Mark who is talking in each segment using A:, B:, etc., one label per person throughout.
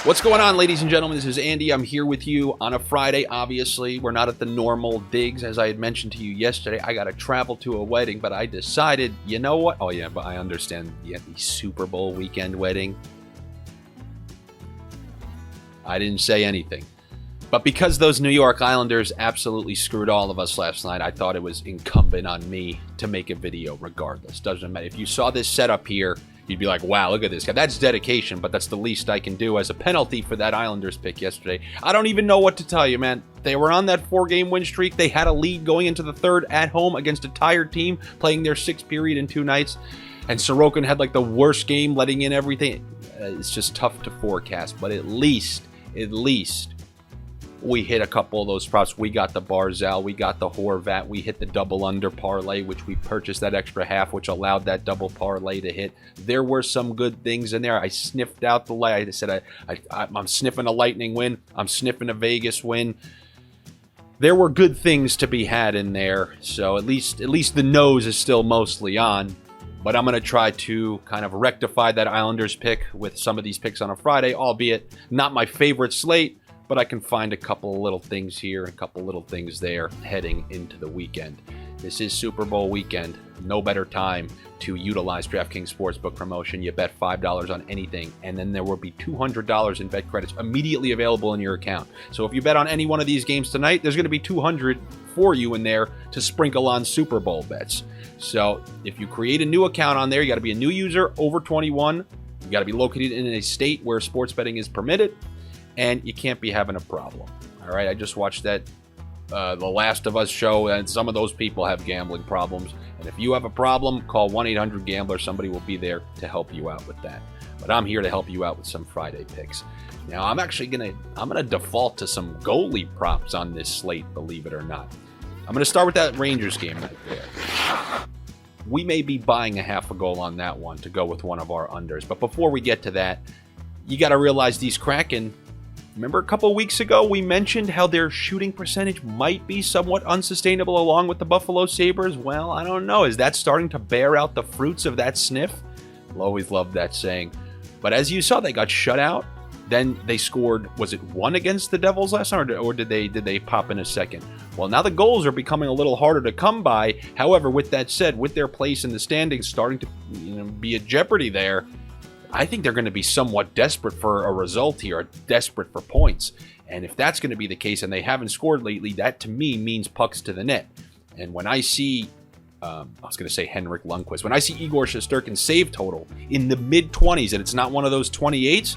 A: What's going on, ladies and gentlemen? This is Andy. I'm here with you on a Friday. Obviously, we're not at the normal digs, as I had mentioned to you yesterday. I got to travel to a wedding, but I decided, you know what? Oh, yeah, but I understand. Yeah, the Super Bowl weekend wedding. I didn't say anything. But because those New York Islanders absolutely screwed all of us last night, I thought it was incumbent on me to make a video regardless. Doesn't matter. If you saw this setup here, you'd be like, wow, look at this guy. That's dedication, but that's the least I can do as a penalty for that Islanders pick yesterday. I don't even know what to tell you, man. They were on that 4-game win streak. They had a lead going into the third at home against a tired team, playing their 6th period in 2 nights. And Sorokin had like the worst game, letting in everything. It's just tough to forecast, but at least, we hit a couple of those props. We got the Barzal, we got the Horvat, we hit the double under parlay, which we purchased that extra half, which allowed that double parlay to hit. There were some good things in there. I sniffed out the light. I said I'm sniffing a Lightning win. I'm sniffing a Vegas win. There were good things to be had in there. So at least the nose is still mostly on. But I'm going to try to kind of rectify that Islanders pick with some of these picks on a Friday, albeit not my favorite slate. But I can find a couple of little things here, a couple little things there heading into the weekend. This is Super Bowl weekend. No better time to utilize DraftKings Sportsbook promotion. You bet $5 on anything, and then there will be $200 in bet credits immediately available in your account. So if you bet on any one of these games tonight, there's going to be $200 for you in there to sprinkle on Super Bowl bets. So if you create a new account on there, you got to be a new user, over 21. You got to be located in a state where sports betting is permitted. And you can't be having a problem. All right, I just watched that The Last of Us show, and some of those people have gambling problems. And if you have a problem, call 1-800-GAMBLER. Somebody will be there to help you out with that. But I'm here to help you out with some Friday picks. Now, I'm actually gonna default to some goalie props on this slate, believe it or not. I'm gonna start with that Rangers game right there. We may be buying a half a goal on that one to go with one of our unders. But before we get to that, you got to realize these Kraken. Remember a couple weeks ago we mentioned how their shooting percentage might be somewhat unsustainable along with the Buffalo Sabres? Well, I don't know. Is that starting to bear out the fruits of that sniff? I'll always love that saying. But as you saw, they got shut out. Then they scored, was it 1 against the Devils last night, or did they pop in a second? Well, now the goals are becoming a little harder to come by. However, with that said, with their place in the standings starting to be at jeopardy there, I think they're going to be somewhat desperate for a result here, or desperate for points. And if that's going to be the case and they haven't scored lately, that to me means pucks to the net. And when I see, I was going to say Henrik Lundqvist, when I see Igor Shesterkin's save total in the mid-20s and it's not one of those 28s,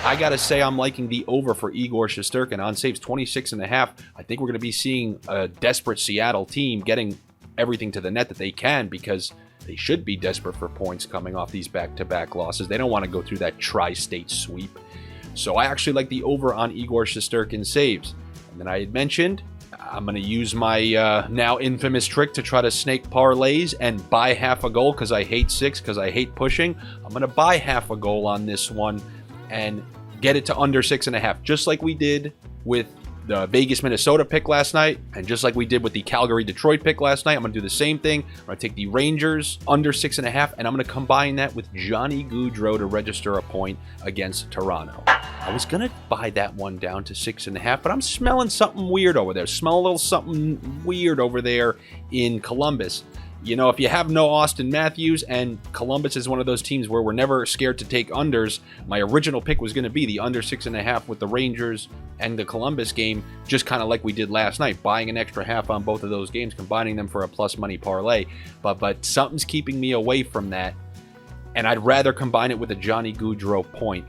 A: I got to say I'm liking the over for Igor Shesterkin on saves 26.5. I think we're going to be seeing a desperate Seattle team getting everything to the net that they can, because they should be desperate for points coming off these back-to-back losses. They don't want to go through that tri-state sweep. So I actually like the over on Igor Shesterkin's saves. And then I had mentioned I'm going to use my now infamous trick to try to snake parlays and buy half a goal because I hate 6, because I hate pushing. I'm going to buy half a goal on this one and get it to under 6.5, just like we did with the Vegas-Minnesota pick last night, and just like we did with the Calgary-Detroit pick last night, I'm going to do the same thing. I'm going to take the Rangers under 6.5, and I'm going to combine that with Johnny Gaudreau to register a point against Toronto. I was going to buy that one down to 6.5, but I'm smelling something weird over there. Smell a little something weird over there in Columbus. You know, if you have no Austin Matthews, and Columbus is one of those teams where we're never scared to take unders, my original pick was going to be the under 6.5 with the Rangers and the Columbus game, just kind of like we did last night, buying an extra half on both of those games, combining them for a plus money parlay. But something's keeping me away from that, and I'd rather combine it with a Johnny Gaudreau point.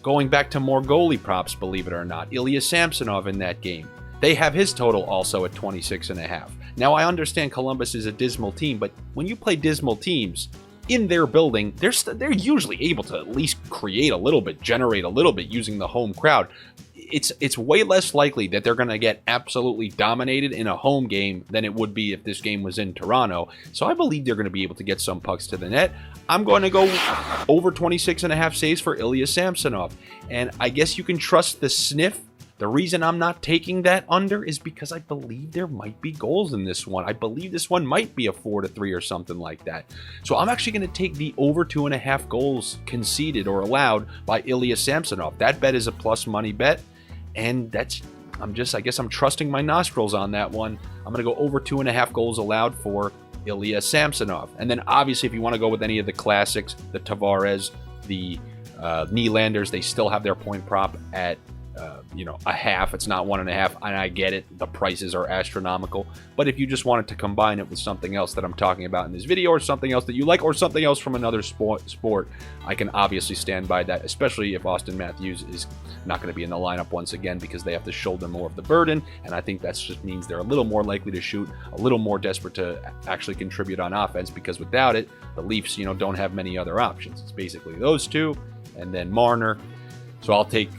A: Going back to more goalie props, believe it or not, Ilya Samsonov in that game. They have his total also at 26.5. Now, I understand Columbus is a dismal team, but when you play dismal teams in their building, they're usually able to at least create a little bit, generate a little bit using the home crowd. It's way less likely that they're going to get absolutely dominated in a home game than it would be if this game was in Toronto. So I believe they're going to be able to get some pucks to the net. I'm going to go over 26.5 saves for Ilya Samsonov. And I guess you can trust the sniff The reason I'm not taking that under is because I believe there might be goals in this one. I believe this one might be a 4-3 or something like that. So I'm actually going to take the over 2.5 goals conceded or allowed by Ilya Samsonov. That bet is a plus money bet, and I guess I'm trusting my nostrils on that one. I'm going to go over 2.5 goals allowed for Ilya Samsonov. And then obviously if you want to go with any of the classics, the Tavares, the Nylanders, they still have their point prop at a half. It's not 1.5, and I get it. The prices are astronomical. But if you just wanted to combine it with something else that I'm talking about in this video, or something else that you like, or something else from another sport, I can obviously stand by that, especially if Austin Matthews is not going to be in the lineup once again because they have to shoulder more of the burden, and I think that just means they're a little more likely to shoot, a little more desperate to actually contribute on offense, because without it, the Leafs, don't have many other options. It's basically those two, and then Marner. So I'll take,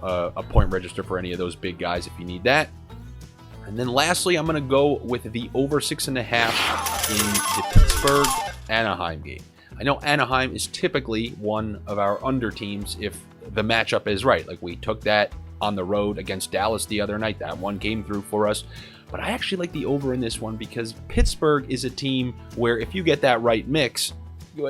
A: a point register for any of those big guys if you need that. And then lastly, I'm going to go with the over 6.5 in the Pittsburgh-Anaheim game. I know Anaheim is typically one of our under teams if the matchup is right. Like we took that on the road against Dallas the other night. That one came through for us. But I actually like the over in this one because Pittsburgh is a team where if you get that right mix,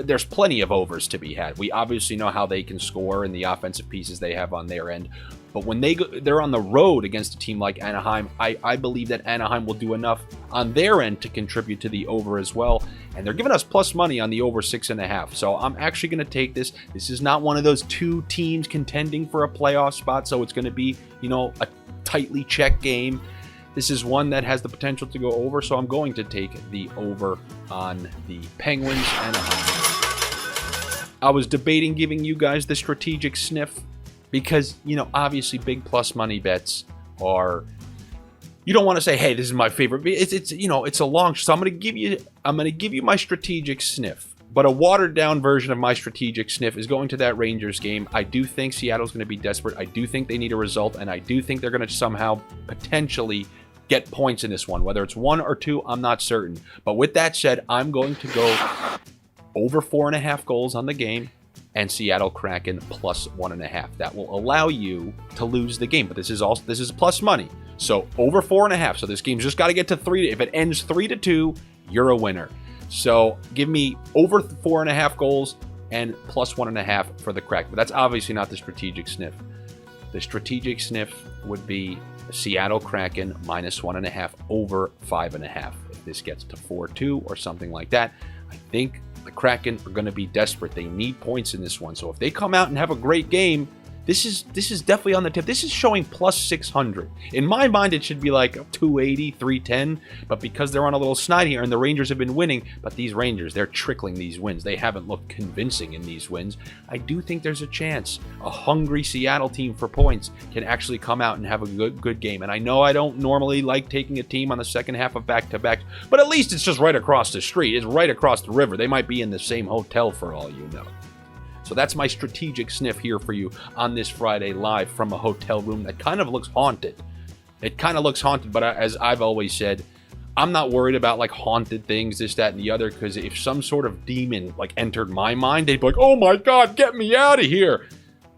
A: there's plenty of overs to be had. We obviously know how they can score and the offensive pieces they have on their end. But when they're on the road against a team like Anaheim, I believe that Anaheim will do enough on their end to contribute to the over as well. And they're giving us plus money on the over 6.5. So I'm actually going to take this. This is not one of those two teams contending for a playoff spot. So it's going to be, a tightly checked game. This is one that has the potential to go over, so I'm going to take the over on the Penguins Anaheim. I was debating giving you guys the strategic sniff because, obviously big plus money bets are, you don't want to say, hey, this is my favorite. It's a long, so I'm going to give you my strategic sniff. But a watered down version of my strategic sniff is going to that Rangers game. I do think Seattle's going to be desperate. I do think they need a result, and I do think they're going to somehow potentially get points in this one. Whether it's 1 or 2, I'm not certain. But with that said, I'm going to go over 4.5 goals on the game and Seattle Kraken plus 1.5. That will allow you to lose the game. But this is plus money. So over 4.5. So this game's just got to get to 3. If it ends 3-2, you're a winner. So give me over 4.5 goals and plus 1.5 for the Kraken. But that's obviously not the strategic sniff. The strategic sniff would be Seattle Kraken minus 1.5 over 5.5. If this gets to 4-2 or something like that, I think the Kraken are going to be desperate. They need points in this one. So if they come out and have a great game, this is definitely on the tip. This is showing plus 600. In my mind, it should be like 280, 310. But because they're on a little snide here and the Rangers have been winning, but these Rangers, they're trickling these wins. They haven't looked convincing in these wins. I do think there's a chance a hungry Seattle team for points can actually come out and have a good game. And I know I don't normally like taking a team on the second half of back-to-backs, but at least it's just right across the street. It's right across the river. They might be in the same hotel for all you know. So that's my strategic sniff here for you on this Friday live from a hotel room that kind of looks haunted. It kind of looks haunted, but as I've always said, I'm not worried about like haunted things, this, that, and the other, because if some sort of demon like entered my mind, they'd be like, oh my God, get me out of here.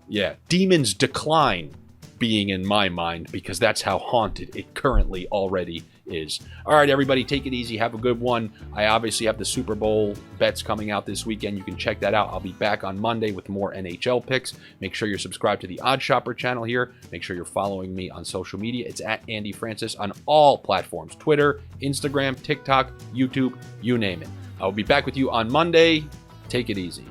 A: Yeah, demons decline being in my mind because that's how haunted it currently already is. All right, everybody, take it easy. Have a good one. I obviously have the Super Bowl bets coming out this weekend. You can check that out. I'll be back on Monday with more NHL picks. Make sure you're subscribed to the OddsShopper channel here. Make sure you're following me on social media. It's at Andy Francis on all platforms: Twitter, Instagram, TikTok, YouTube, you name it. I'll be back with you on Monday. Take it easy.